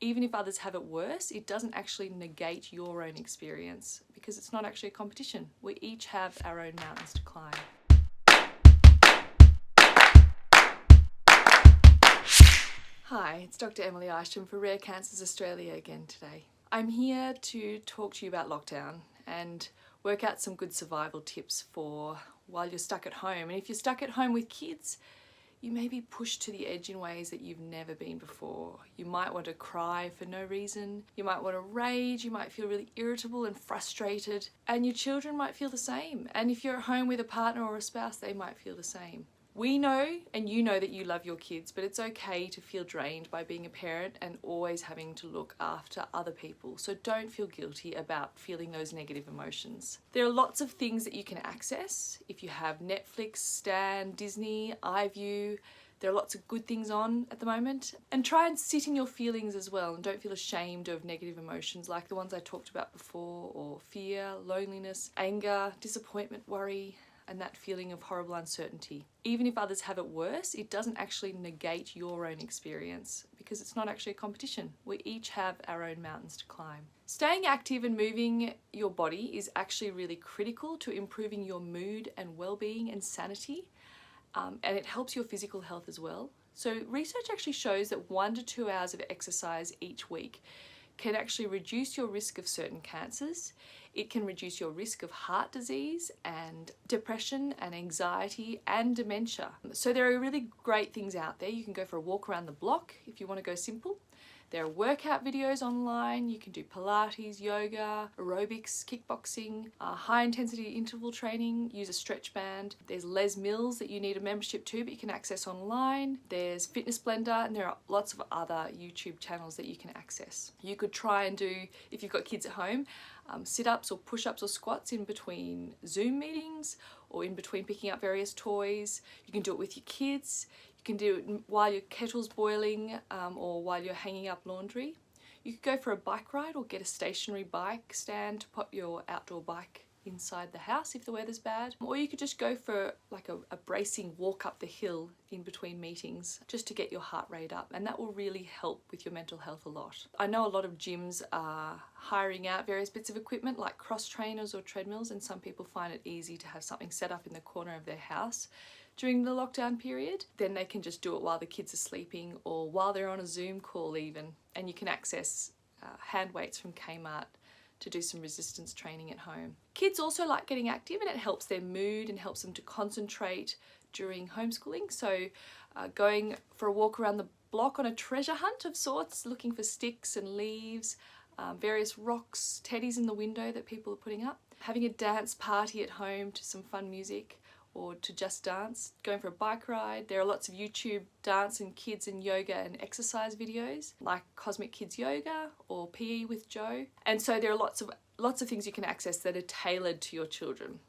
Even if others have it worse, it doesn't actually negate your own experience because it's not actually a competition. We each have our own mountains to climb. Hi, it's Dr. Emily Isham for Rare Cancers Australia again today. I'm here to talk to you about lockdown and work out some good survival tips for while you're stuck at home. And if you're stuck at home with kids, you may be pushed to the edge in ways that you've never been before. You might want to cry for no reason. You might want to rage. You might feel really irritable and frustrated. And your children might feel the same. And if you're at home with a partner or a spouse, they might feel the same. We know, and you know, that you love your kids, but it's okay to feel drained by being a parent and always having to look after other people. So don't feel guilty about feeling those negative emotions. There are lots of things that you can access. If you have Netflix, Stan, Disney, iView, there are lots of good things on at the moment. And try and sit in your feelings as well, and don't feel ashamed of negative emotions like the ones I talked about before, or fear, loneliness, anger, disappointment, worry, and that feeling of horrible uncertainty. Even if others have it worse, it doesn't actually negate your own experience because it's not actually a competition. We each have our own mountains to climb. Staying active and moving your body is actually really critical to improving your mood and well-being and sanity, and it helps your physical health as well. So research actually shows that 1 to 2 hours of exercise each week can actually reduce your risk of certain cancers. It can reduce your risk of heart disease and depression and anxiety and dementia. So there are really great things out there. You can go for a walk around the block if you want to go simple. There are workout videos online. You can do Pilates, yoga, aerobics, kickboxing, high intensity interval training, use a stretch band. There's Les Mills that you need a membership to, but you can access online. There's Fitness Blender, and there are lots of other YouTube channels that you can access. You could try and do, if you've got kids at home, sit-ups or push-ups or squats in between Zoom meetings or in between picking up various toys. You can do it with your kids. You can do it while your kettle's boiling or while you're hanging up laundry. You could go for a bike ride or get a stationary bike stand to pop your outdoor bike inside the house if the weather's bad. Or you could just go for like a bracing walk up the hill in between meetings just to get your heart rate up, and that will really help with your mental health a lot. I know a lot of gyms are hiring out various bits of equipment like cross trainers or treadmills, and some people find it easy to have something set up in the corner of their house during the lockdown period. Then they can just do it while the kids are sleeping or while they're on a Zoom call even, and you can access hand weights from Kmart to do some resistance training at home. Kids also like getting active, and it helps their mood and helps them to concentrate during homeschooling. So going for a walk around the block on a treasure hunt of sorts, looking for sticks and leaves, various rocks, teddies in the window that people are putting up, having a dance party at home to some fun music, or to just dance, going for a bike ride. There are lots of YouTube dance and kids and yoga and exercise videos like Cosmic Kids Yoga or PE with Joe. And so there are lots of things you can access that are tailored to your children.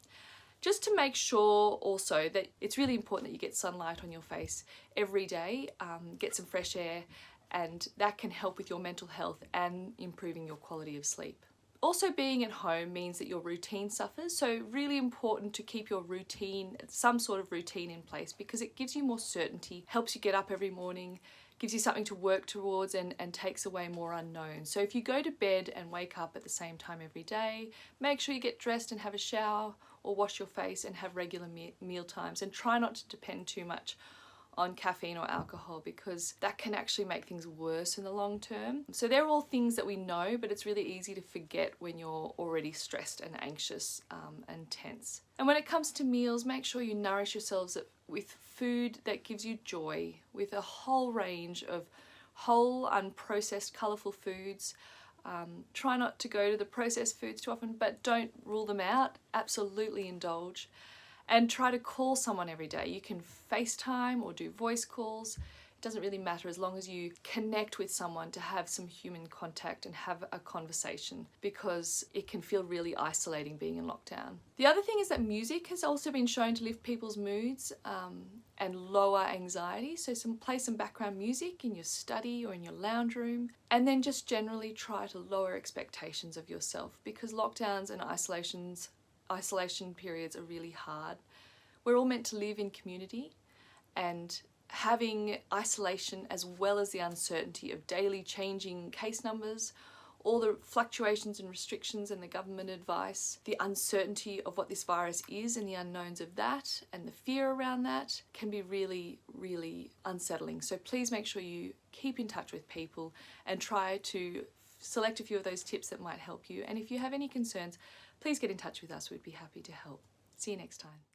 Just to make sure also that it's really important that you get sunlight on your face every day, get some fresh air, and that can help with your mental health and improving your quality of sleep. Also, being at home means that your routine suffers, so really important to keep your routine, some sort of routine in place, because it gives you more certainty, helps you get up every morning, gives you something to work towards, and takes away more unknown. So if you go to bed and wake up at the same time every day, make sure you get dressed and have a shower or wash your face and have regular meal times, and try not to depend too much on caffeine or alcohol, because that can actually make things worse in the long term. So they're all things that we know, but it's really easy to forget when you're already stressed and anxious and tense. And when it comes to meals, make sure you nourish yourselves with food that gives you joy, with a whole range of whole, unprocessed, colourful foods. Try not to go to the processed foods too often, but don't rule them out. Absolutely indulge. And try to call someone every day. You can FaceTime or do voice calls. It doesn't really matter as long as you connect with someone to have some human contact and have a conversation, because it can feel really isolating being in lockdown. The other thing is that music has also been shown to lift people's moods and lower anxiety. So play some background music in your study or in your lounge room, and then just generally try to lower expectations of yourself, because lockdowns and isolation periods are really hard. We're all meant to live in community, and having isolation as well as the uncertainty of daily changing case numbers, all the fluctuations and restrictions and the government advice, the uncertainty of what this virus is and the unknowns of that, and the fear around that can be really, really unsettling. So please make sure you keep in touch with people and try to select a few of those tips that might help you. And if you have any concerns, please get in touch with us. We'd be happy to help. See you next time.